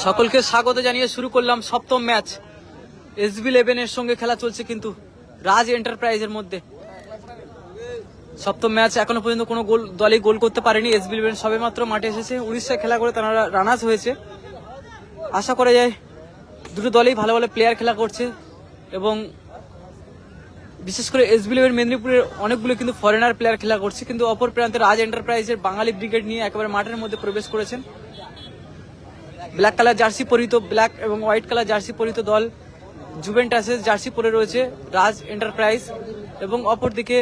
সকলকে স্বাগত জানিয়ে শুরু করলাম সপ্তম ম্যাচ। SB11 এর সঙ্গে খেলা চলছে কিন্তু রাজ এন্টারপ্রাইজের মধ্যে। সপ্তম ম্যাচ এখনো পর্যন্ত কোনো দলই গোল করতে পারেনি। SB11 সবেমাত্র মাঠে এসেছে, উড়িষ্যায় খেলা করে তারা রানার্স হয়েছে। আশা করা যায় দুটো দলেই ভালো ভালো প্লেয়ার খেলা করছে এবং বিশেষ করে SB11 মেদিনীপুরের অনেকগুলো কিন্তু ফরেনার প্লেয়ার খেলা করছে। কিন্তু অপর প্রান্তে রাজ এন্টারপ্রাইজের বাঙালি ব্রিগেড নিয়ে একেবারে মাঠের মধ্যে প্রবেশ করেছেন। ব্ল্যাক কালার জার্সি পরিহিত, ব্ল্যাক এবং হোয়াইট কালার জার্সি পরিহিত দল জুভেন্টাসের জার্সি পরে রয়েছে রাজ এন্টারপ্রাইজ, এবং অপরদিকে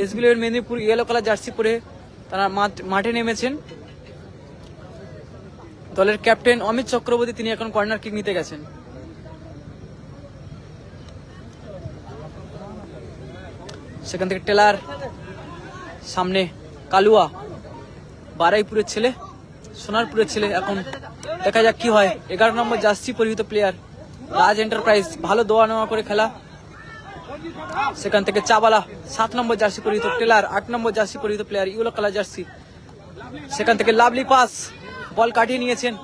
SB11 Medinipur yellow colour jersey পরে তারা মাঠে নেমেছেন। দলের ক্যাপ্টেন অমিত চক্রবর্তী তিনি এখন কর্নার কিক নিতে গেছেন। সেখান থেকে টেলার, সামনে কালুয়া, বারাইপুরের ছেলে, সোনারপুরের ছেলে। এখন দেখা যাক কি হয়। 11 নম্বর জার্সি পরিহিত প্লেয়ার রাজ এন্টারপ্রাইজ, ভালো দোয়া নেওয়া করে খেলা। সেখান থেকে চাবালা, 7 নম্বর জার্সি পরিহিত টেলার, 8 নম্বর জার্সি পরিহিত প্লেয়ার ইয়েলো কালার জার্সি। সেখান থেকে লাভলি পাস, বল কাটিয়ে নিয়েছেন।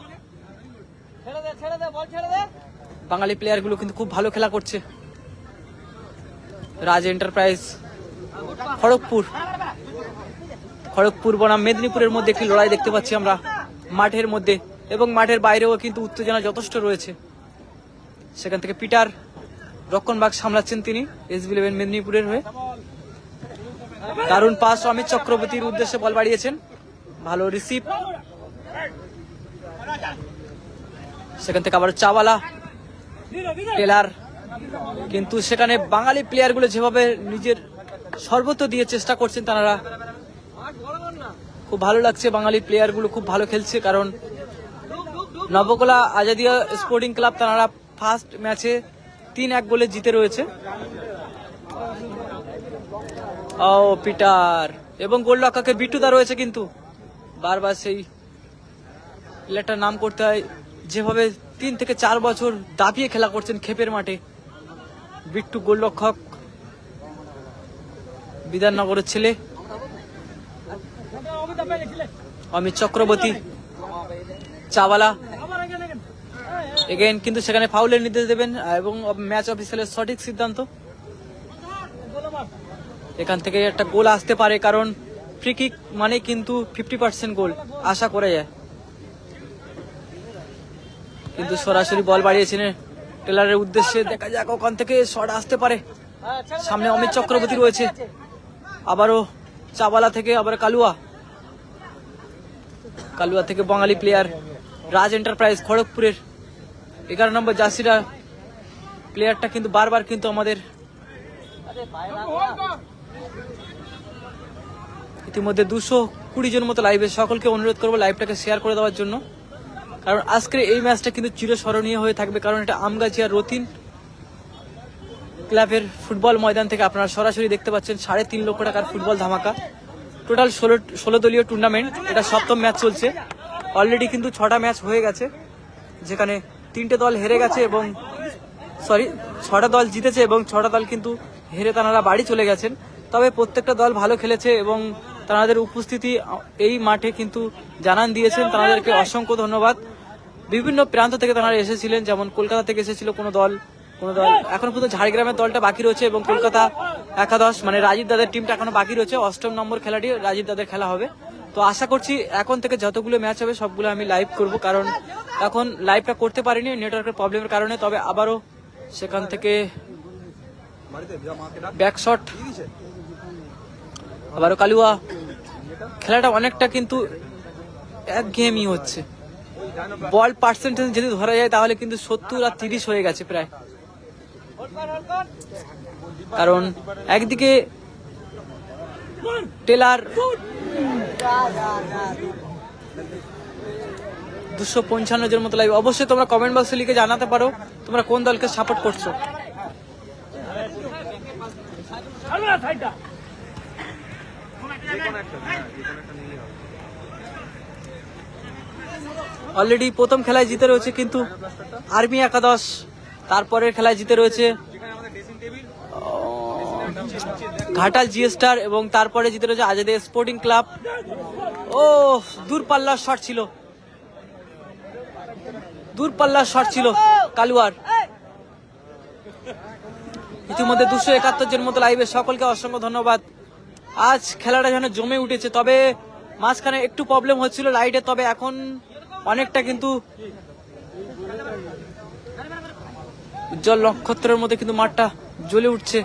বাঙালি প্লেয়ারগুলো কিন্তু খুব ভালো খেলা করছে। রাজ এন্টারপ্রাইজ খড়গপুর বনাম মেদিনীপুরের মধ্যে একটি লড়াই দেখতে পাচ্ছি আমরা মাঠের মধ্যে, এবং মাঠের বাইরেও কিন্তু উত্তেজনা যথেষ্ট রয়েছে। সেখান থেকে পিটার রক্ষণভাগ সামলাচ্ছেন তিনি SB11 মেদিনীপুরের হয়ে। দারুণ পাস অমিত চক্রবর্তীর উদ্দেশ্যে বল বাড়িয়েছেন, ভালো রিসিভ। সেখান থেকে আবার চাওয়ালা, টেলার, কিন্তু সেখানে বাঙালি প্লেয়ারগুলো যেভাবে নিজের সর্বত্র দিয়ে চেষ্টা করছেন তারা, খুব ভালো লাগছে। বাঙালি প্লেয়ারগুলো খুব ভালো খেলছে, কারণ নবকলা আজাদিয়া স্পোর্টিং ক্লাব তারা ফার্স্ট ম্যাচে 3-1 গোলে জিতে রয়েছে। ও পিটার, এবং গোলরক্ষকে বিট্টুদা রয়েছে, কিন্তু বারবার সেই প্লেয়ারটার নাম করতে হয়। যেভাবে 3 থেকে 4 বছর দাপিয়ে খেলা করছেন খেপের মাঠে বিট্টু, গোলরক্ষক, বিধাননগরের ছেলে অমিত চক্রবর্তী। চাওয়ালা এগেইন, কিন্তু সেখানে ফাউলের নির্দেশ দেবেন এবং ম্যাচ অফিসিয়ালের সঠিক সিদ্ধান্ত। এখান থেকে একটা গোল আসতে পারে, কারণ ফ্রি কিক মানে কিন্তু 50% গোল আশা করা যায়। কিন্তু সরাসরি বল বাড়িয়েছেন টেলারের উদ্দেশ্যে, দেখা যাক ওখান থেকে শট আসতে পারে। সামনে অমিত চক্রবর্তী রয়েছে, আবারও চাওয়ালা থেকে আবার কালুয়া থেকে বাঙালি প্লেয়ার রাজ এন্টারপ্রাইজ খড়গপুরের 11 নম্বর জার্সিটা প্লেয়ারটা কিন্তু বারবার কিন্তু আমাদের ইতিমধ্যে 220 জন মতো লাইভে, সকলকে অনুরোধ করবো লাইভটাকে শেয়ার করে দেওয়ার জন্য, কারণ আজকের এই ম্যাচটা কিন্তু চিরস্মরণীয় হয়ে থাকবে। কারণ এটা আমগাছিয়া রতিন ক্লাবের ফুটবল ময়দান থেকে আপনারা সরাসরি দেখতে পাচ্ছেন 3.5 লক্ষ টাকার ফুটবল ধামাকা। টোটাল 16 দলীয় টুর্নামেন্ট, এটা সপ্তম ম্যাচ চলছে। অলরেডি কিন্তু 6টা ম্যাচ হয়ে গেছে, যেখানে 3টে দল হেরে গেছে এবং 6টা দল জিতেছে এবং 6টা দল কিন্তু হেরে তারা বাড়ি চলে গেছেন। তবে প্রত্যেকটা দল ভালো খেলেছে এবং তাদের উপস্থিতি এই মাঠে কিন্তু জানান দিয়েছেন, তাদেরকে অসংখ্য ধন্যবাদ। বিভিন্ন প্রান্ত থেকে তারা এসেছিলেন, যেমন কলকাতা থেকে এসেছিল কোনো দল। এখন পর্যন্ত ঝাড়গ্রামের দলটা বাকি রয়েছে এবং কলকাতা একাদশ মানে রাজীব দাদের টিমটা এখনো বাকি রয়েছে। 8ম নম্বর খেলাটি রাজীব দাদের খেলা হবে। তো আশা করছি এখন থেকে যতগুলো ম্যাচ হবে সবগুলো আমি লাইভ করব, কারণ এখন লাইভটা করতে পারিনি নেটওয়ার্কের প্রবলেমের কারণে। তবে আবারও সেখান থেকে ব্যাকশট, আবারও কালুয়া। খেলাটা অনেকটা কিন্তু একঘেয়েমি হচ্ছে। বল পার্সেন্টেজ যদি ধরা যায় তাহলে কিন্তু 70 আর 30 হয়ে গেছে প্রায়, কারণ একদিকে টেলার 255 জন মতো লাইভ। অবশ্যই তোমরা কমেন্ট বক্সে লিখে জানাতে পারো তোমরা কোন দলকে সাপোর্ট করছো। অলরেডি প্রথম খেলায় জিতে রয়েছে কিন্তু আর্মি একাদশ, তারপরের খেলায় জিতে রয়েছে ঘাটাল জিএস্টার, এবং তারপরে জিতে রয়েছে আজাদে স্পোর্টিং ক্লাব। ও দূরপাল্লার শট ছিল, দূরপাল্লার শট ছিল কালুয়ার। ইতিমধ্যে 271 জন মতো লাইভে, সকলকে অসংখ্য ধন্যবাদ। আজ খেলাটা যেন জমে উঠেছে, তবে মাঝখানে একটু প্রবলেম হচ্ছিল লাইটে, তবে এখন অনেকটা কিন্তু উজ্জ্বল নক্ষত্রের মধ্যে কিন্তু মাঠটা জ্বলে উঠছে।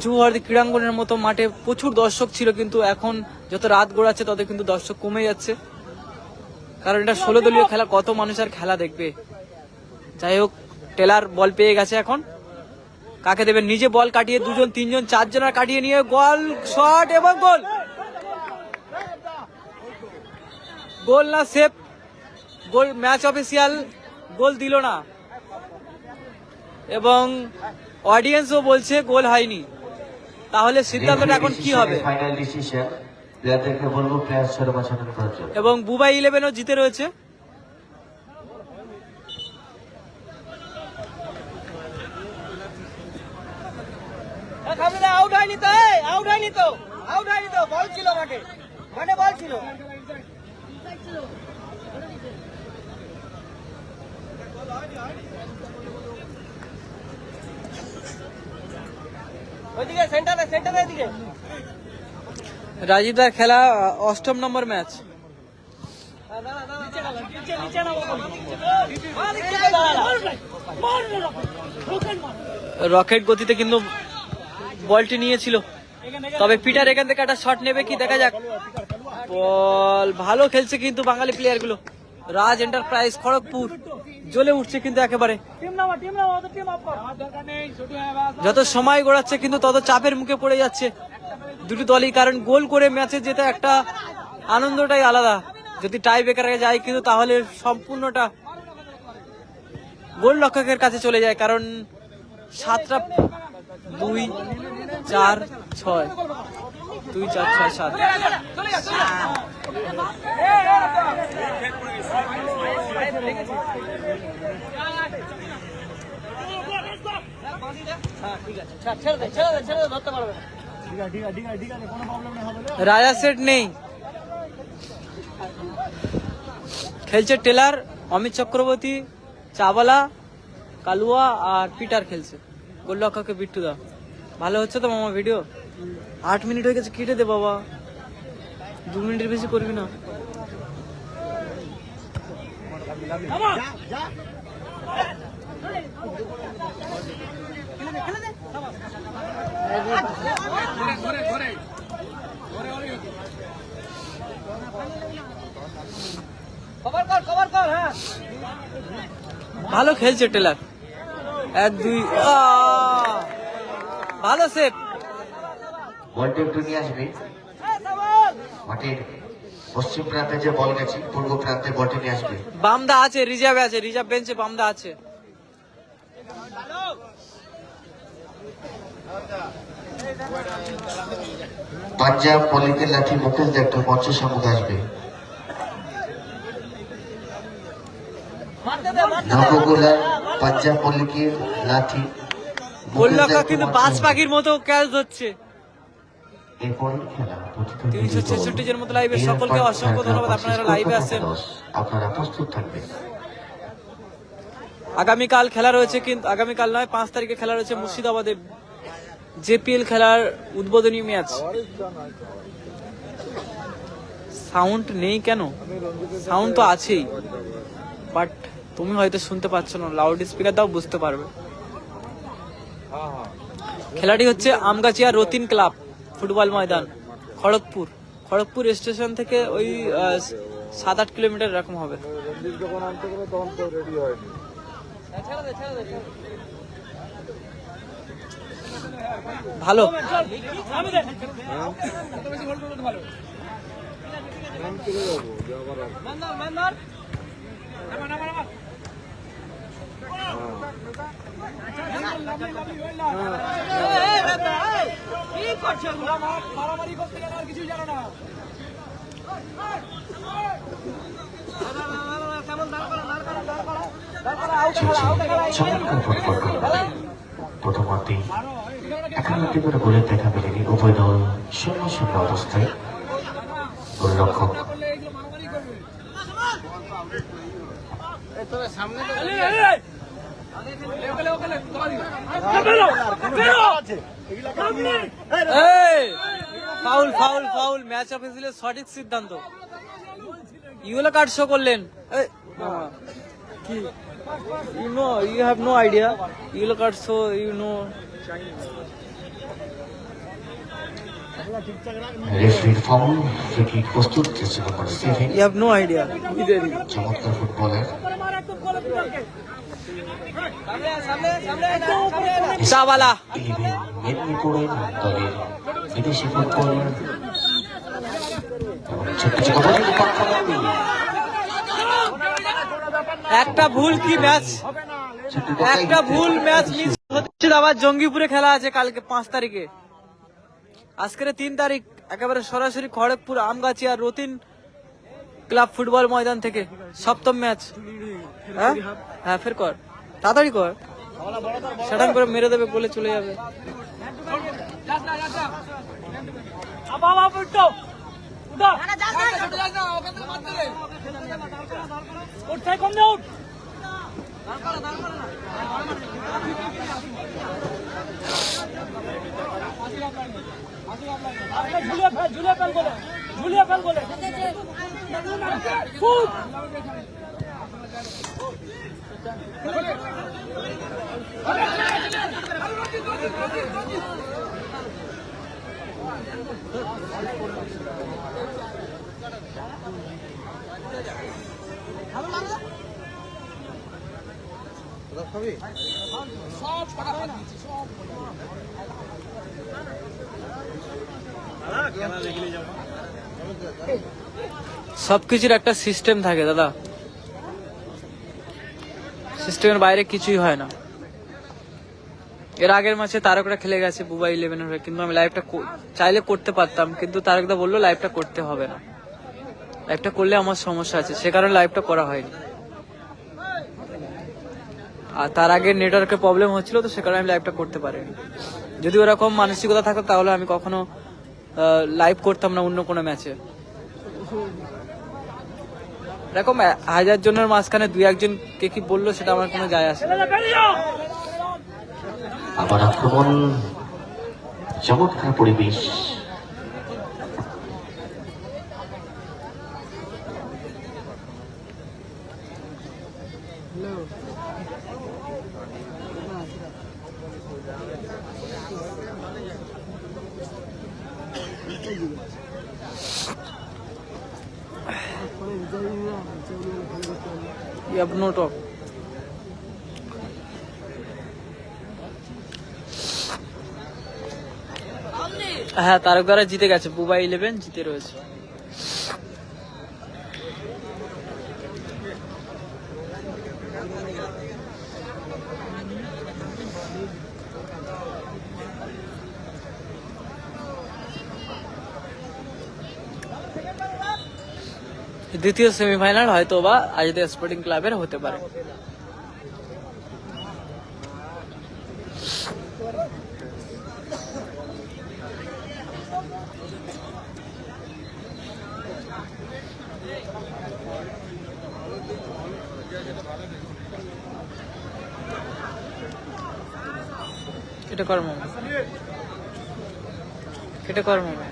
জুহারদি ক্রীড়াঙ্গনের মতো মাঠে প্রচুর দর্শক ছিল, কিন্তু এখন যত রাত গড়াচ্ছে তত কিন্তু দর্শক কমে যাচ্ছে, কারণ এটা 16 দলীয় খেলা, কত মানুষ আর খেলা দেখবে। যাই হোক, টেলার বল পেয়ে গেছে, এখন কাকে দেবেন? নিজে বল কাটিয়ে 2 জন 3 জন 4 জনের কাটিয়ে নিয়ে গোল শট এবং গোল। গোল না সেভ, গোল ম্যাচ অফিসিয়াল গোল দিল না, এবং অডিয়েন্সও বলছে গোল হয়নি। তাহলে সিদ্ধান্তটা এখন কি হবে? ফাইনাল ডিসিশন, প্লেয়ারদেরকে বলবো প্লেয়ার ছেড়ে বাঁচানোর প্রয়োজন। এবং বুবাই 11ও জিতে রয়েছে। আউট হয়নি তো, আউট হয়নি তো, আউট হয়নি তো, বল ছিল মাঠে, মাঠে বল ছিল। ওইদিকে সেন্টারে, সেন্টারে এদিকে। রাজীবদার খেলা 8ম নম্বর ম্যাচ। রকেট গতিতে কিন্তু বলটি নিয়েছিল, তবে পিটার এখান থেকে একটা শট নেবে কি, দেখা যাক। বল ভালো খেলছে কিন্তু বাঙালি প্লেয়ার গুলো। রাজ এন্টারপ্রাইজ খড়গপুর জ্বলে উঠছে কিন্তু একেবারে, যত সময় গড়াচ্ছে কিন্তু তত চাপের মুখে পড়ে যাচ্ছে দুটি দলই, কারণ গোল করে ম্যাচে যেটা একটা আনন্দটাই আলাদা। যদি টাই ব্রেকারে যায় কিন্তু তাহলে সম্পূর্ণটা গোল রক্ষকের কাছে চলে যায়, কারণ 7টা 2 4 6 2 4 6 7। রাজা সেট নেই, খেলছে টেলার, অমিত চক্রবর্তী, চাওয়ালা, কালুয়া আর পিটার খেলছে। গোলরক্ষকে বিট্টু দা। ভালো হচ্ছে তো মামা ভিডিও? 8 মিনিট হয়ে গেছে, কেটে দে বাবা, 2 মিনিটের বেশি করবি না। ভালো খেলছে টেলার, 1 2 ভালো সেভ। বলটা একটু নিয়ে আসবে মাঠের পশ্চিম প্রান্তে, যে বল গেছে পূর্ব প্রান্তে বলটা নিয়ে আসবে। বামদা আছে, রিজার্ভে আছে, রিজার্ভ বেঞ্চে বামদা আছে। পাঞ্জাব পলিকের লাঠি মুকেশ দেখতে মঞ্চের সম্মুখে আসবে। নবগোলার পাঞ্জাব পলিকের লাঠি গোলরক্ষক কিন্তু বাজ পাখির মতো ক্যাচ ধরছে। এরপরের খেলা 366 জন মতো লাইভে, সকলকে অসংখ্য ধন্যবাদ, আপনারা লাইভে আছেন। আপনারা প্রস্তুত থাকবেন। আগামীকাল খেলা রয়েছে, কিন্তু আগামীকাল নয়, 5 তারিখে খেলা রয়েছে মুর্শিদাবাদে জেপিএল খেলার উদ্বোধনী ম্যাচ। সাউন্ড নেই কেন? সাউন্ড তো আছেই, বাট তুমি হয়তো শুনতে পাচ্ছ না, লাউড স্পিকার দাও, বুঝতে পারবে। খেলাটি হচ্ছে আমগাছিয়া রতিন ক্লাব ফুটবল ময়দান, খড়গপুর। খড়গপুর স্টেশন থেকে ওই 7-8 কিলোমিটার এরকম হবে। ভালো মারামারি করতে গেলে আর কিছুই জানো না। প্রথমার্ধে একান্নটি করে গোলের দেখা মেলেনি, উভয় দল 0-0 অবস্থায়। গোলরক্ষক ফাউল ফাউল ফাউল, ম্যাচ অফিসিয়ালের সঠিক সিদ্ধান্ত। ইয়েলো কার্ড শো করলেন। কি you know, you have no idea. Yellow card show, you know. রেফারির ফাউল, ফ্রি কিক প্রস্তুত, চেষ্টা নম্বর 7। You have no idea. চমৎকার ফুটবলার চাওয়ালা। 11 মেদিনীপুরের দলের বিদেশি ফুটবলার ছোট্ট ছোট বলের পাঠানো। একটা ভুল কি ম্যাচ, একটা ভুল ম্যাচ মিস হচ্ছে। আবার জঙ্গিপুরে খেলা আছে কালকে 5 তারিখে। আজকের 3 তারিখ একেবারে সরাসরি খড়গপুর আমগাছিয়া রতিন ক্লাব ফুটবল ময়দান থেকে সপ্তম ম্যাচ। হ্যাঁ হ্যাঁ, ফের কর, তাড়াতাড়ি কর, সেটান করে মেরে দেবে, বলে চলে যাবে। সবকিছুর একটা সিস্টেম থাকে দাদা, সিস্টেমের বাইরে কিছুই হয় না। এর আগের ম্যাচে তারকরা খেলে গেছে বুবা 11 হয়ে, কিন্তু আমি লাইভটা চাইলে করতে পারতাম, কিন্তু তারকদা বললো লাইভটা করতে হবে না, লাইভটা করলে আমার সমস্যা আছে, সে কারণে লাইভটা করা হয়নি। আর তার আগে নেটওয়ার্কের প্রবলেম হচ্ছিল, তো সে কারণে আমি লাইভটা করতে পারিনি। যদি ওরকম মানসিকতা থাকতো তাহলে আমি কখনো লাইভ করতাম না অন্য কোনো ম্যাচে। এরকম 1000 জনের মাঝখানে 2-1 কে কি বললো সেটা আমার কোনো যায় আসে না। আবার আক্রমণ, চমৎকার পরিবেশ। You have no talk. হ্যাঁ, তারকদারা জিতে গেছে, বুবা 11 জিতে রয়েছে। দ্বিতীয় সেমিফাইনাল হয়তো বা আজদের স্পোর্টিং ক্লাবের হতে পারে। এটা কর মামা, এটা কর মামা।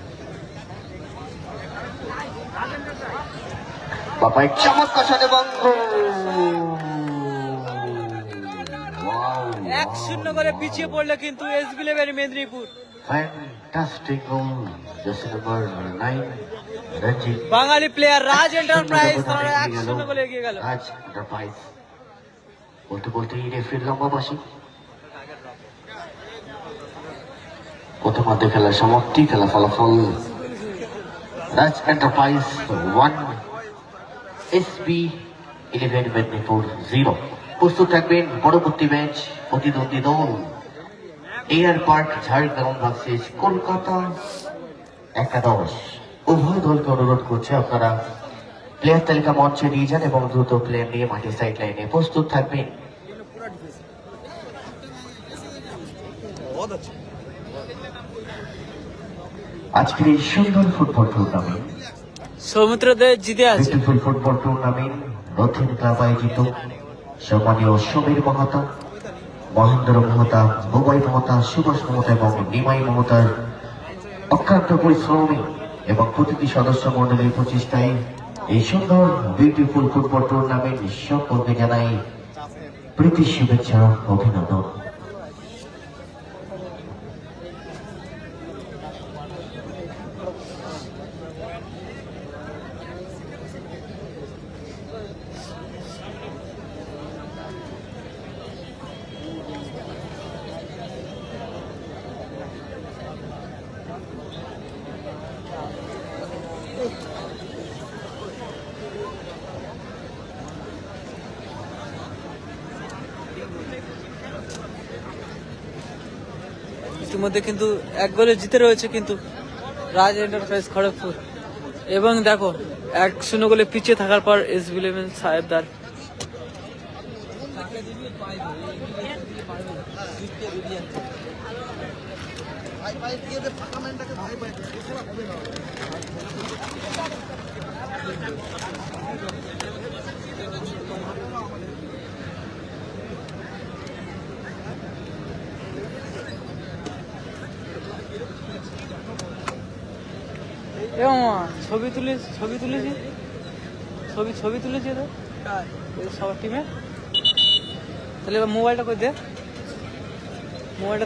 বাপাই চমৎকার সাথে বন্ধ, 1-0 করে পিছিয়ে পড়লো কিন্তু SB11 মেদিনীপুর। ফ্যান্টাস্টিক গোল, জার্সি নাম্বার 9 রঞ্জিত। বাঙালি প্লেয়ার রাজ এন্টারপ্রাইজ তারা 1-0 গোলে এগিয়ে গেল। রাজ এন্টারপ্রাইজ বলতে বলতেই রেফারির লম্বা বাঁশি। প্রথমার্ধে খেলার সমাপ্তি, খেলা ফলাফল রাজ এন্টারপ্রাইজ 1, SB11 মেদিনীপুর 0। প্রস্তুত থাকবেন পরবর্তী ম্যাচ, প্রতিদ্বন্দ্বী দল air park Jhargram versus Kolkata একাদশ। উভয় দলকে অনুরোধ করছে আপনারা প্লেয়ার তালিকা মঞ্চে নিয়ে যান এবং দ্রুত প্লেয়ার নিয়ে মাঠের সাইড লাইনে প্রস্তুত থাকবেন। আজকের এই সুন্দর ফুটবল টুর্নামেন্ট সৌমিত্রদের জিতে আছে। Beautiful football tournament Rathin club আয়োজিত সম্মানীয় সমীর মহাতা, মহেন্দ্র মহতা, বুবাই মহতা, সুভাষ মহতা এবং নিমাই মহতার অক্লান্ত পরিশ্রমী এবং প্রতিটি সদস্য মন্ডলীর প্রচেষ্টায় এই সুন্দর বিউটিফুল ফুটবল টুর্নামেন্ট সকলকে জানাই প্রীতি শুভেচ্ছা অভিনন্দন। ইতিমধ্যে কিন্তু 1 গোলে জিতে রয়েছে কিন্তু রাজ এন্টারপ্রাইজ খড়গপুর। এবং দেখো 1-0 গোলে পিছিয়ে থাকার পর SB11 সাহেবদার ছবি তুলেছি তো সবার টিমে। তাহলে এবার মোবাইলটা করে দে, মোবাইলটা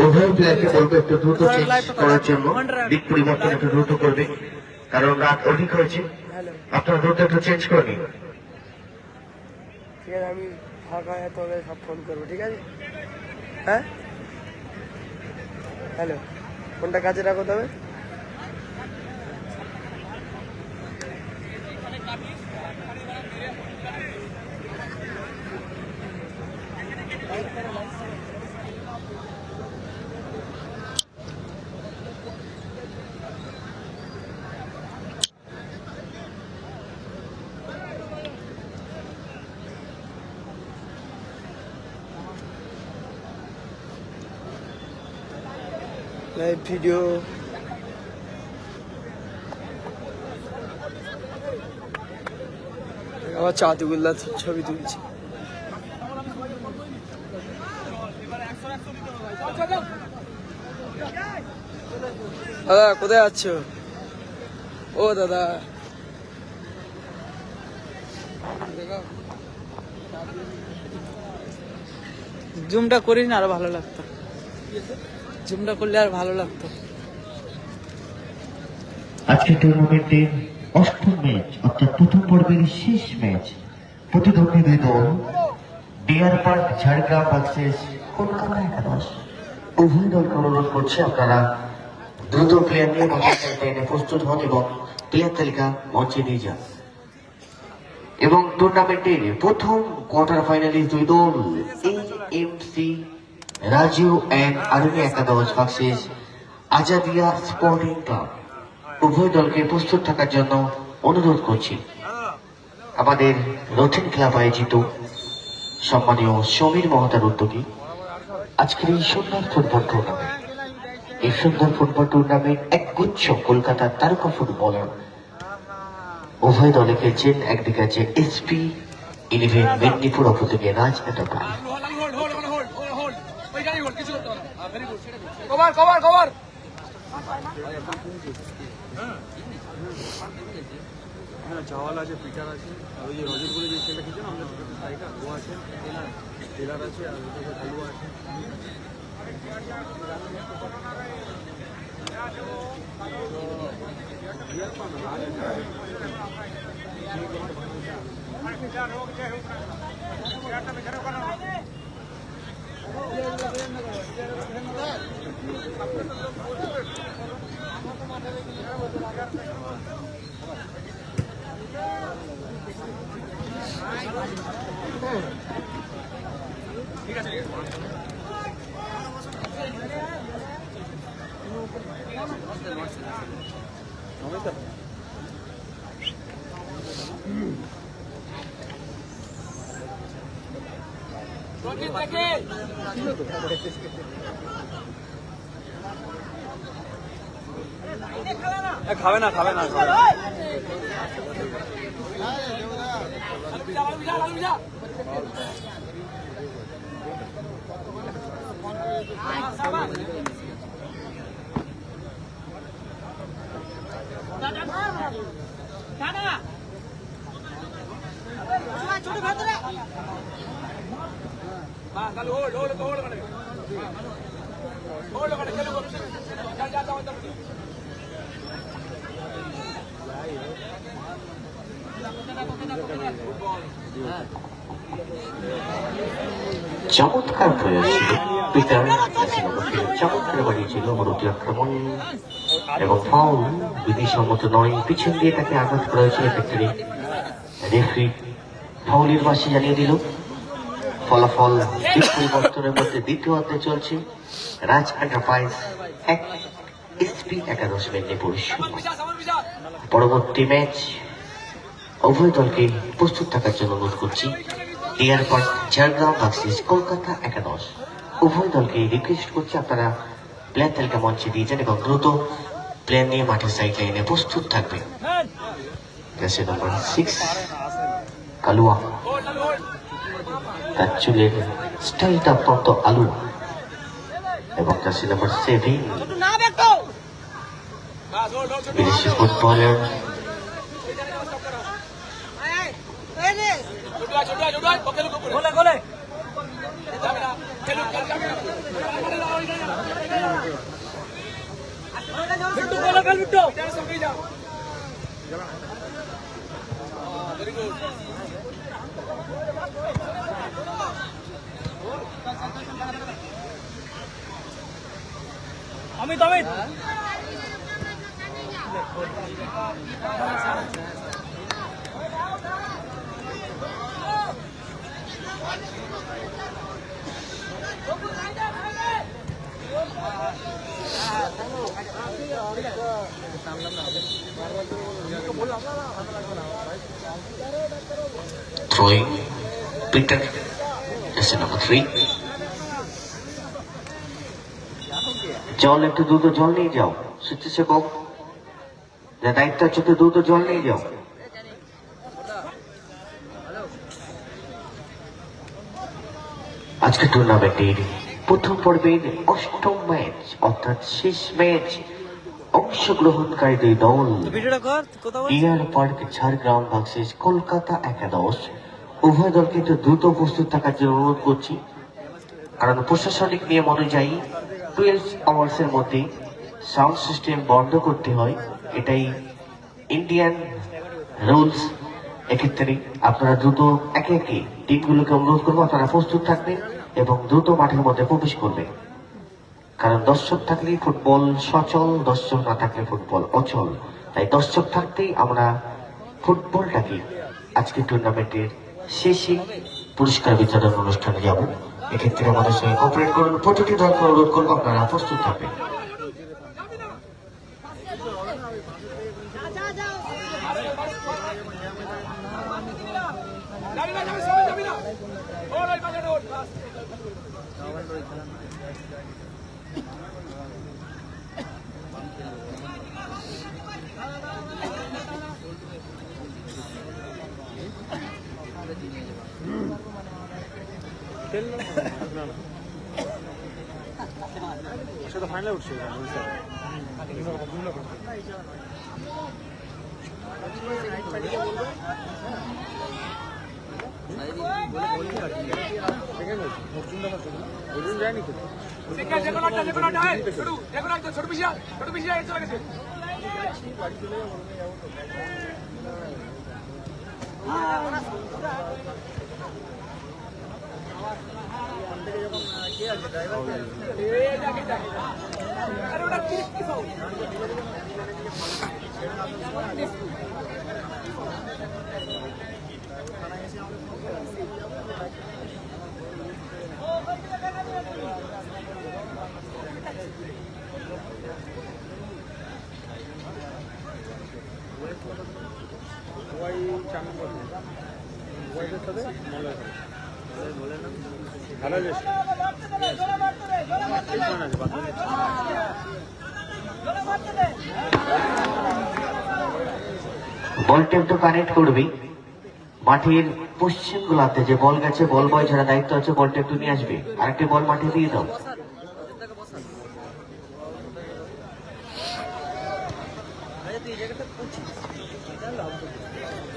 উভয় প্লেয়ারকে বলবো একটু দ্রুত চেঞ্জ করার জন্য, দিক পরিবর্তন একটু দ্রুত করবে, কারণ রাত অধিক হয়েছে। আপনারা দ্রুত একটু চেঞ্জ করে নিন। ঠিক আছে, আমি ফাঁকা হয়ে তবে সব ফোন করবো, ঠিক আছে? হ্যাঁ, হ্যালো, ফোনটা কাজে রাখো তবে। লাইভ ভিডিও আবার চাঁদুগুল্লা ছবি তুলছে। দাদা কোথায় আছো? ও দাদা, জুমটা করিস না, আরো ভালো লাগতো। জুমটা করলে আর ভালো লাগতো। আজকে টুর্নামেন্টের 8ম ম্যাচ, অর্থাৎ প্রথম পর্বের শেষ ম্যাচ। প্রতিদ্বন্দ্বী দুই দল Deer Park Jhargram versus Kolkata একাদশ। উভয় দলকে অনুরোধ করছে আপনারা দ্রুত প্লেয়ার নিয়ে মাঠে প্রস্তুত হন এবং প্লেয়ার তালিকা মঞ্চে নিয়ে যান। এবং টুর্নামেন্টের প্রথম কোয়ার্টার ফাইনালিস্ট দুই দল AMC রাজু অ্যান্ড আর্মি একাদশ ভার্সেস আজাদিয়া স্পোর্টিং ক্লাব। উভয় দলকে প্রস্তুত থাকার জন্য অনুরোধ করছি। আমাদের রথিন ক্লাব আয়োজিত সম্মানীয় সমীর মহতার উদ্যোগী আজকের এই সুন্দর ফুটবল টুর্নামেন্ট। এই সুন্দর ফুটবল টুর্নামেন্ট একগুচ্ছ কলকাতার তারকা ফুটবলার উভয় দলে খেলছেন। একদিকে আছে SB11 মেদিনীপুর, অপরদিকে রাজ এন্টারপ্রাইজ। চাওয়াল আছে, পিটার আছে, আর ওই যে রজত বলে যে ছেলেটা খেয়েছে না আমাদের সাইডটা, ও আছে, টেলার আছে, আর ওইটাকে কালুয়া আছে। ঠিক আছে। খাবে না ছোট ভেতরে চমৎকার প্রয়াস ছিল পিটার চমৎকার বাড়িয়েছিল মরুতি আক্রমণ এবং ফাউল বিধিসম্মত নয়, পিছন দিয়ে তাকে আঘাত করা হয়েছিল। এক্ষেত্রে রেফারি ফাউলের বাসি জানিয়ে দিল। ফলাফল পরিবর্তনের মধ্যে দ্বিতীয় অর্ধে চলছে। রাজ এন্টারপ্রাইজ 1, এসপি একাদশ মেদিনীপুর 0। পরবর্তী ম্যাচ উভয় দলকে প্রস্তুত থাকার জন্য অনুরোধ করছি। Deer Park Jhargram versus Kolkata একাদশ। উভয় দলকে রিকোয়েস্ট করছি আপনারা প্লেয়ার তালিকা মঞ্চে দিয়ে যান এবং দ্রুত প্লেয়ার নিয়ে মাঠের সাইড লাইনে প্রস্তুত থাকবেন। জার্সি নম্বর 6 কালুয়া, তার চুলের স্টাইলটা অত্যন্ত আলু। এবং জার্সি নম্বর 7 বিদেশি footballer Amit Amit throwing Peter, jersey নম্বর 3। জল একটু দ্রুত জল নিয়ে যাও স্বেচ্ছাসেবক, যা দায়িত্ব আছে একটু দ্রুত জল নিয়ে যাও। আজকে টুর্নামেন্টের প্রথম পর্বের 8ম ম্যাচ অর্থাৎ শেষ ম্যাচ। অংশগ্রহণকারী দুই দল Deer Park Jhargram versus Kolkata একাদশ। উভয় দলকে একটু দ্রুত প্রস্তুত থাকার জন্য অনুরোধ করছি, কারণ প্রশাসনিক নিয়ম অনুযায়ী 12 আওয়ার্সের মধ্যে সাউন্ড সিস্টেম বন্ধ করতে হয়, এটাই ইন্ডিয়ান রুলস। এক্ষেত্রে আপনারা দ্রুত একে একে টিমগুলোকে অনুরোধ করবো আপনারা প্রস্তুত থাকবেন এবং দ্রুত মাঠের মধ্যে প্রবেশ করবেন, কারণ দর্শক থাকলেই ফুটবল সচল, দর্শক না থাকলে ফুটবল অচল। তাই দর্শক থাকতেই আমরা ফুটবলটাকে আজকে টুর্নামেন্টের শেষে পুরস্কার বিতরণ অনুষ্ঠানে যাব। এক্ষেত্রে আমাদের সঙ্গে কোঅপারেট করুন। প্রতিটি দলকে অনুরোধ করবো আপনারা প্রস্তুত থাকবেন। সেটা ফাইনালে উঠছে যায়নি তো ছোট পিছিয়ে চলে গেছে। বলটা একটু কানেক্ট করবি। মাঠের পশ্চিম গোলাতে যে বল গেছে, বল বয় যারা দায়িত্ব আছে বলটা একটু নিয়ে আসবে, আরেকটি বল মাঠে দিয়ে দাও।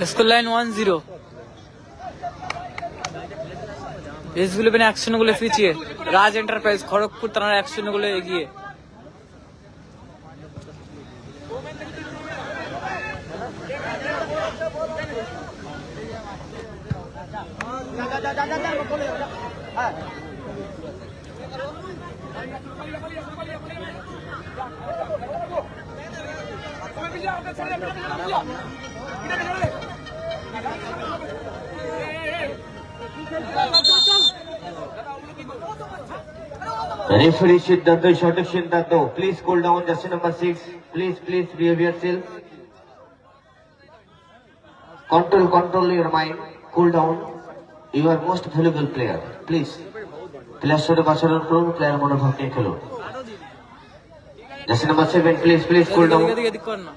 Score line 1-0। এস-11 1-0 গোলে পিছিয়ে, রাজ এন্টারপ্রাইজ খড়গপুর তারা 1-0 গোলে এগিয়ে। রেফারি সিদ্ধান্ত, সঠিক সিদ্ধান্ত। Please cool down, jersey number 6, please behave yourself, control your mind, cool down, you are most valuable player, please player সাথে আচরণ করুন, প্লেয়ার মনোভাব নিয়ে খেলুন। Jersey number 7, please cool down. এদিক কর না।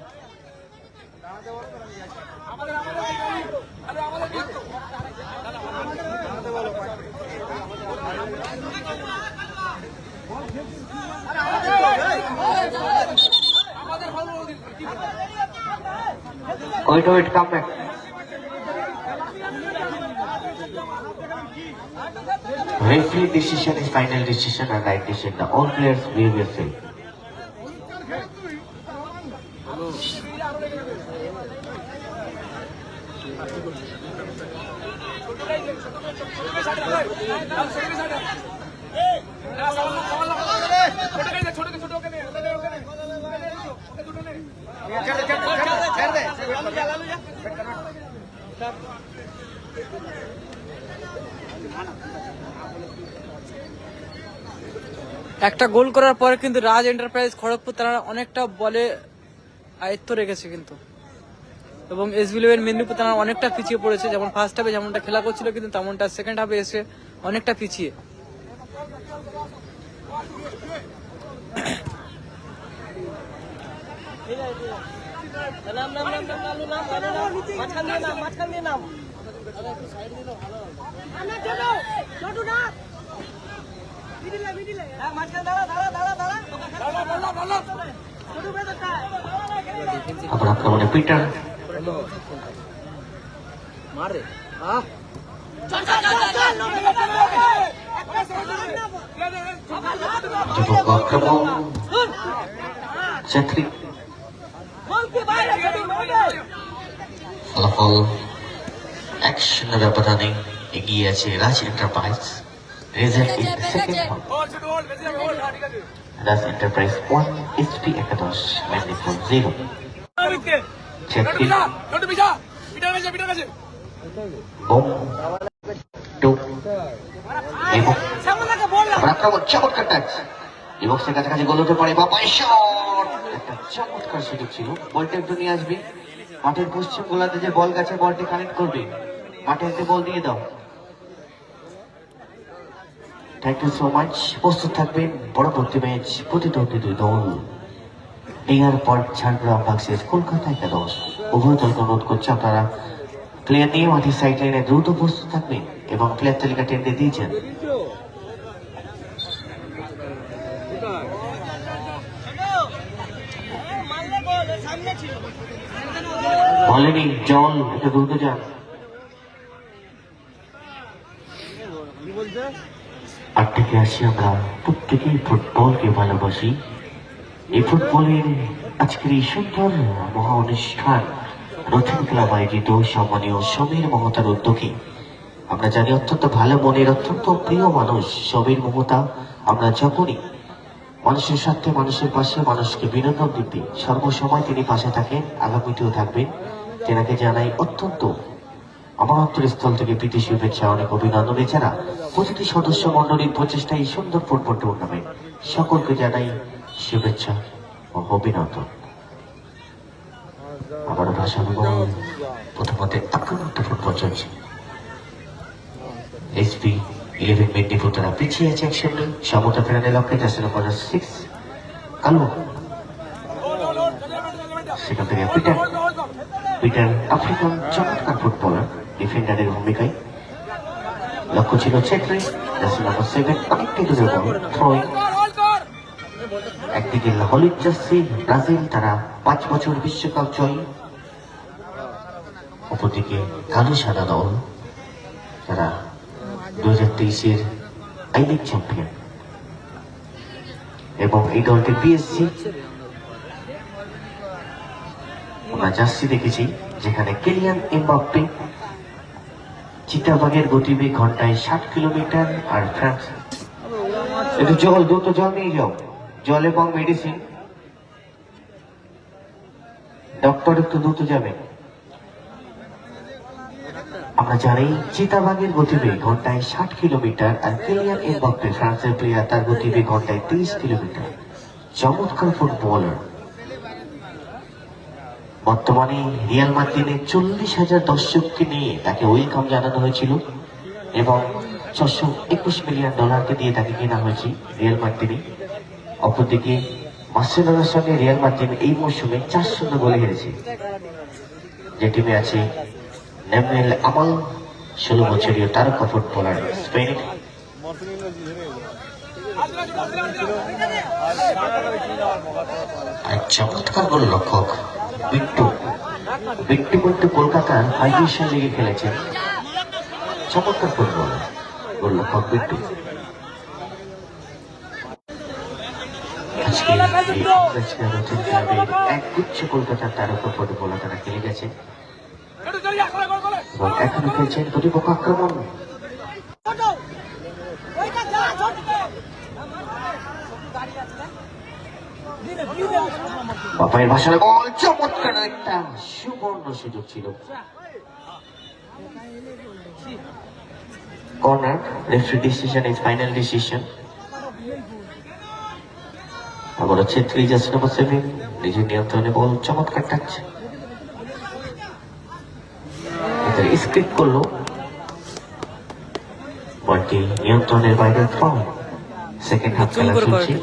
Wait, come back. Referee decision is final decision and right decision. All players behave yourself. একটা গোল করার পরে কিন্তু রাজ এন্টারপ্রাইজ খড়গপুর তারা অনেকটা বলে আয়ত্ত রেখেছে কিন্তু, এবং এস-11 মেদিনীপুর তারা অনেকটা পিছিয়ে পড়েছে। যেমন ফার্স্ট হাফে যেমনটা খেলা করছিল কিন্তু তেমনটা সেকেন্ড হাফে এসে অনেকটা পিছিয়ে। আবার আক্রমণে পিটার, মারে আক্রমণ ছেত্রী, ফলাফল 1-0 ব্যবধানে এগিয়ে আছে Raj Enterprise. Result is second half, Raj Enterprise 1, SP একাদশ মেদিনীপুর 0। ছেত্রী বোম টু এবং আক্রমণ, চমৎকার টাচ এবং সে কাছাকাছি গোল হতে পারে। বাবা শট, একটা চমৎকার সুযোগ ছিল। বলটা একটু নিয়ে আসবে, মাঠের পশ্চিম গোলাতে যে বল গেছে বলটি কানেক্ট করবে, মাঠে একটি বল দিয়ে দাও। Thank you so much. প্রস্তুত থাকবেন পরবর্তী ম্যাচ, প্রতিদ্বন্দ্বী দুই দল এয়ারপোর্ট ঝাড়গ্রাম ভার্সেস কলকাতা একাদশ। উভয় দলকে অনুরোধ করছে আপনারা প্লেয়ার নিয়ে মাঠের সাইড লাইনে দ্রুত প্রস্তুত থাকবেন এবং প্লেয়ার তালিকা টেনে দিয়েছেন। বলেনি জল, একটু দ্রুত যান। আর থেকে আসি, আমরা প্রত্যেকেই ফুটবলকে ভালোবাসি। এই ফুটবলের আজকের এই সুন্দর মহা অনুষ্ঠান রথিন ক্লাব আয়োজিত সম্মানীয় সমীর মহতার উদ্যোগে, আমরা জানি অত্যন্ত ভালো মনের, অত্যন্ত প্রিয় মানুষ সমীর মহতা। আমরা যখনই মানুষের স্বার্থে, মানুষের পাশে, মানুষকে বিনোদন দিতে সর্বসময় তিনি পাশে থাকেন, আগামীতেও থাকবেন। তেনাকে জানাই অত্যন্ত আমার অন্তরস্থল থেকে প্রীতি শুভেচ্ছা, অনেক অভিনন্দন। এছাড়া প্রতিটি সদস্য মন্ডলীর প্রচেষ্টায় এই সুন্দর ফুটবল টুর্নামেন্ট, সকলকে জানাই শুভেচ্ছা ও অভিনন্দন। আবারও ভাষা প্রথমত আক্রমণ ফুটবল চলছে। এসপি-11 মেদিনীপুর তারা পিছিয়ে আছে একসঙ্গে সমতা ফেরানোর লক্ষ্যে। জার্সি নাম্বার 6 কালু, সেখান থেকে পিটার আফ্রিকান চমৎকার ফুটবলার। ডিফেন্ডারের ভূমিকায়। লক্ষ্য ছিল ছেত্রী, জার্সি নম্বর 7 অনেকটাই দূরে বল থ্রোয়িং। একদিকে হলুদ জার্সি ব্রাজিল, তারা 5 বছর বিশ্বকাপ জয়ী। অপরদিকে কালো সাদা দল, তারা 2023-এর আই লিগ চ্যাম্পিয়ন। এবং এই দলটি পিএসজি। আমরা জার্সি দেখেছি যেখানে কিলিয়ান এমবাপ্পে চিতাবাঘের গতিবেগ ঘন্টায় 60 কিলোমিটার। আর ফ্রান্স, একটু জল, দ্রুত জল নিয়ে যাও, জল এবং মেডিসিন। ডক্টর একটু দ্রুত যাবে। আমরা জানি চিতাবাঘের গতিবেগ ঘন্টায় 60 কিলোমিটার, আর কিলিয়ান এমবাপ্পে ফ্রান্সের প্লেয়ার, তার গতিবেগ ঘন্টায় 30 কিলোমিটার। চমৎকার ফুটবলার। বর্তমানে রিয়াল মাদ্রিদে 40,000 দর্শককে নিয়ে তাকে ওয়েলকাম জানানো হয়েছিল এবং $621 মিলিয়ন দিয়ে তাকে কেনা হয়েছে রিয়াল মাদ্রিদে। অপরদিকে বার্সেলোনার সঙ্গে রিয়াল মাদ্রিদ এই মৌসুমে 4-0 গোলে হেরেছে। যে টিমে আছে নেমেল আমাল, 16 বছরীয় তারকা ফুটবলার স্পেনের। চমৎকার গোল রক্ষক বিট্টু। বিট্টু কিন্তু কলকাতার হাইডিশন লিগে খেলেছেন। চমৎকার ফুটবল গোল রক্ষক বিট্টু। আজকে এক গুচ্ছ কলকাতার তারকা ফুটবলার তারা খেলে গেছে এবং এখনো খেলছেন প্রতিপক্ষ আক্রমণ। বাপাইয়ের ভাষার বল, চমৎকার একটা সুবর্ণ সুযোগ ছিল। Corner, referee decision is final decision. আবার ছেত্রী, জার্সি নম্বর 7 নিজের নিয়ন্ত্রণে বল, চমৎকার টাচ। স্ক্রিপ্ট করলো, বলটি নিয়ন্ত্রণের বাইরে ফাউল। সেকেন্ড হাফ খেলা চলছে।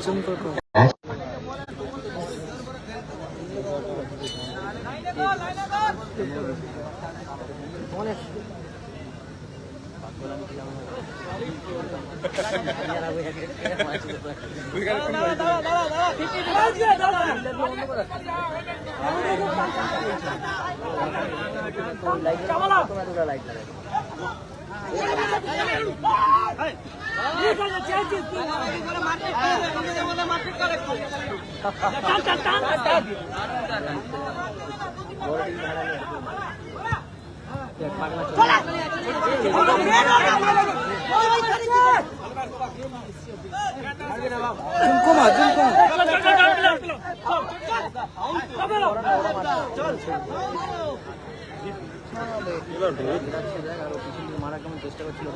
মারা কেমন চেষ্টা করছিল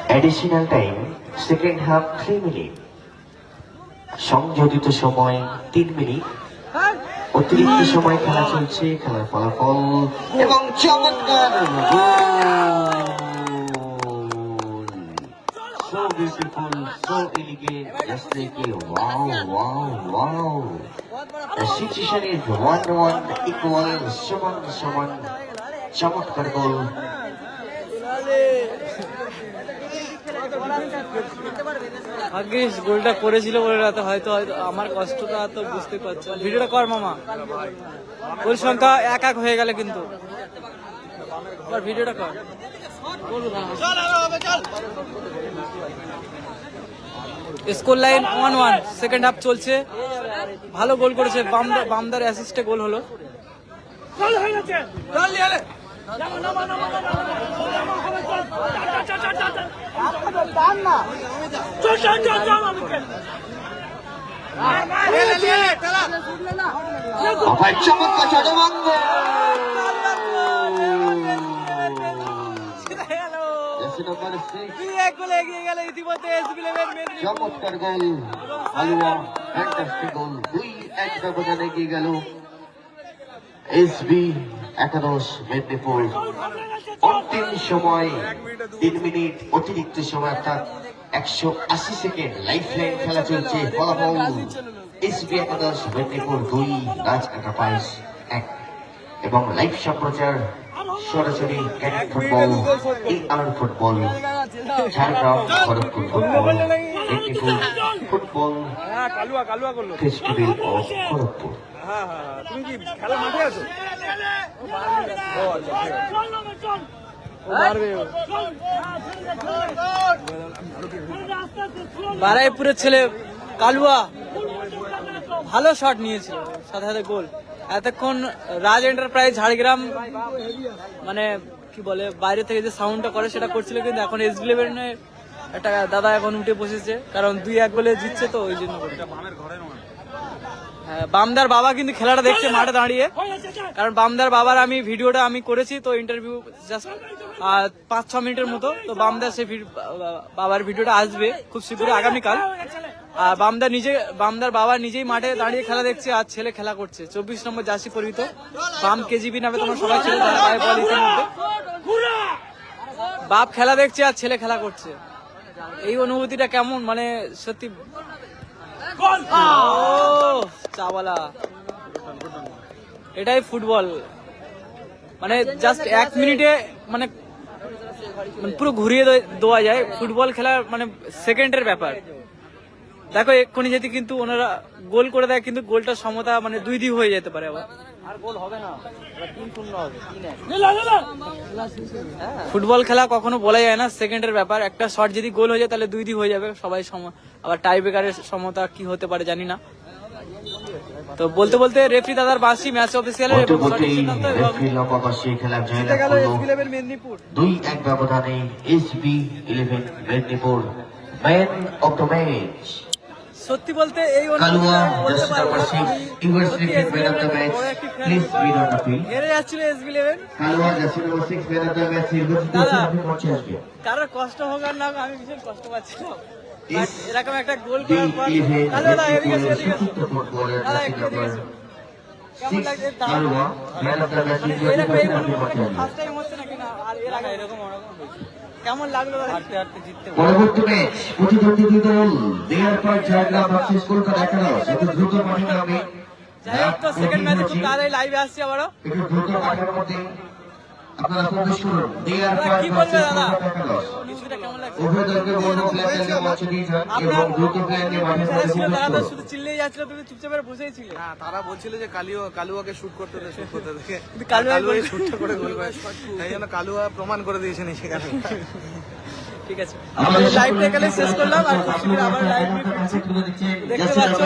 additional time, second half 3 minute, সংযোজিত সময় 3 মিনিট, অতিরিক্ত সময় খেলা চলছে। খেলার ফলাফল এবং চমৎকার so beautiful, so elegant, just like a wow, wow, wow. The situation is 1-1 equal, সমান। চমৎকার গোল। ভাগ্যিস গোলটা করেছিল বলে রাতে, হয়তো আমার কষ্টটা তো বুঝতে পারছো। ভিডিওটা কর মামা, গোল সংখ্যা 1-1 হয়ে গেলে কিন্তু ভিডিওটা কর। স্কোর লাইন 1-1, সেকেন্ড হাফ চলছে। ভালো গোল করেছে, বামদার অ্যাসিস্টে গোল হলো। চমৎকার চটবঙ্গ, চমৎকার গোল, হালুয়া, ফ্যান্টাস্টিক গোল। 2-1 ব্যবধানে এগিয়ে গেল এসবি একাদশ মেদিনীপুর। অন্তিম সময় 3 মিনিট, অতিরিক্ত সময় অর্থাৎ 180 সেকেন্ড লাইফ লাইন খেলা চলছে। ফলাফল এসবি একাদশ মেদিনীপুর 2, রাজ এন্টারপ্রাইজ 1। এবং লাইভ সম্প্রচার সরাসরি cadet football, AR football, Jhargram Kharagpur football, Medinipur football festival of Kharagpur. হ্যাঁ হ্যাঁ হ্যাঁ, তুমি কি খেলা মাঠে আছো? ও আচ্ছা, ঠিক আছে। ও মারবে ও। বারাইপুরের ছেলে কালুয়া ভালো শট নিয়েছিল, সাথে সাথে গোল। এতক্ষণ রাজ এন্টারপ্রাইজ ঝাড়গ্রাম মানে কি বলে বাইরে থেকে যে সাউন্ডটা করে সেটা করছিল, কিন্তু এখন SB11 একটা দাদা এখন উঠে বসেছে, কারণ 2-1 গোলে জিতছে তো ওই জন্য। হ্যাঁ, বামদার বাবা কিন্তু খেলাটা দেখছে মাঠে দাঁড়িয়ে, কারণ বামদার বাবার আমি ভিডিওটা আমি করেছি তো ইন্টারভিউ জাস্ট 5-6 মিনিটের মতো। তো বামদার সেই বাবার ভিডিওটা আসবে খুব শীঘ্রই আগামীকাল। আর বামদার বাবা নিজেই মাঠে দাঁড়িয়ে খেলা দেখছে আর ছেলে খেলা করছে। 24 নম্বর জার্সি পরিহিত বাম KGB নামে তোমরা সবাই ছিল যারা গায়ে বল ইতিমধ্যে। বাপ খেলা দেখছে আর ছেলে খেলা করছে, এই অনুভূতিটা কেমন মানে সত্যি। চাওয়ালা, এটাই ফুটবল, মানে জাস্ট 1 মিনিটে মানে পুরো ঘুরিয়ে দেওয়া যায়। ফুটবল খেলার মানে সেকেন্ডের ব্যাপার। দেখো এক্ষুনি যদি কিন্তু ওনারা গোল করে দেয়, কিন্তু গোলটা সমতা মানে 2-2 হয়ে যেতে পারে আবার। আর গোল হবে না, 3-0 হবে, 3-1। ফুটবল খেলা কখনো বলা যায় না, সেকেন্ডের ব্যাপার। একটা শট যদি গোল হয়ে যায় তাহলে 2-2 হয়ে যাবে সবাই আবার টাই ব্রেকারের সমতা কি হতে পারে জানি না। তো বলতে বলতে রেফারি দাদার বাঁশি ম্যাচ অফিসিয়ালের এবং সঠিক সিদ্ধান্ত এবং জিতে গেল SB11 মেদিনীপুর 2-1 ব্যবধানে। SB11 Medinipur man of the match. সত্যি বলতে এই Kalua jersey number 6 university man of the match. Please beat on the field. হেরে যাচ্ছিল SB11। Kalua jersey number 6 man of the match university আপনি পৌঁছে আসবে। কারোর কষ্ট হোক আর না হোক, আমি ভীষণ কষ্ট পাচ্ছিলাম। But এরকম একটা গোল করার পর কালুয়া এদিকে এসো, এদিকে এসো। দাদা একটু এদিকে এসো। কেমন লাগছে? কালুয়া ম্যান অফ দ্য ম্যাচ এরকম এই ইউনিভার্সিটি আপনি পৌঁছে আসবে। ফার্স্ট টাইম হচ্ছে নাকি না? আর এর আগে এরকম কেমন লাগলো দাদা? হাঁটতে হাঁটতে জিততে পরবর্তী ম্যাচ প্রতিদ্বন্দ্বী দুই দল Deer Park Jhargram versus Kolkata একাদশ। একটু দ্রুত মাঠে নামে। যাই হোক, তো সেকেন্ড ম্যাচে খুব তাড়াতাড়ি লাইভে আসছি আবারও। একটু দ্রুত মাঠের মধ্যে আপনারা প্রবেশ করুন। ডিয়ার দাদা পার্ক কি বলবে ভার্সেস দাদা? কলকাতা একাদশ। কিছুটা কেমন লাগছে? উভয় দলকে বলবো প্লেয়ারদেরকে মঞ্চে নিয়ে যান এবং দ্রুত প্লেয়ার নিয়ে মাঠের যারা মধ্যে ছিল প্রবেশ তারা তো করুন। শুধু চিল্লেই যাচ্ছিল, তুমি চুপচাপ করে বসেই ছিলে। হ্যাঁ, তারা বলছিল যে কালুয়াকে শুট করতে দেখে কিন্তু কালুয়াই শুটটা করে গোল করে, তাই জন্য কালুয়া প্রমাণ করে দিয়েছেন সেখানে। ঠিক আছে, আমাদের লাইভটা এখানে শেষ করলাম, আর খুব শীঘ্রই আবার লাইভ দেখতে পাচ্ছ।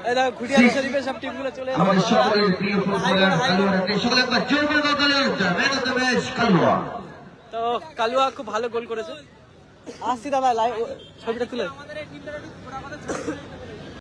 এই দেখো ঘুটিয়ারি শরীফের সব টিমগুলো চলে এসেছে। আমাদের সকলের প্রিয় ফুটবলার কালুয়া, সকলে একবার জোরদার করতালি হোক। ম্যান অফ দ্য ম্যাচ কালুয়া। তো কালুয়া খুব ভালো গোল করেছে। আসছি দাদা, লাইভ ছবিটা তুলে।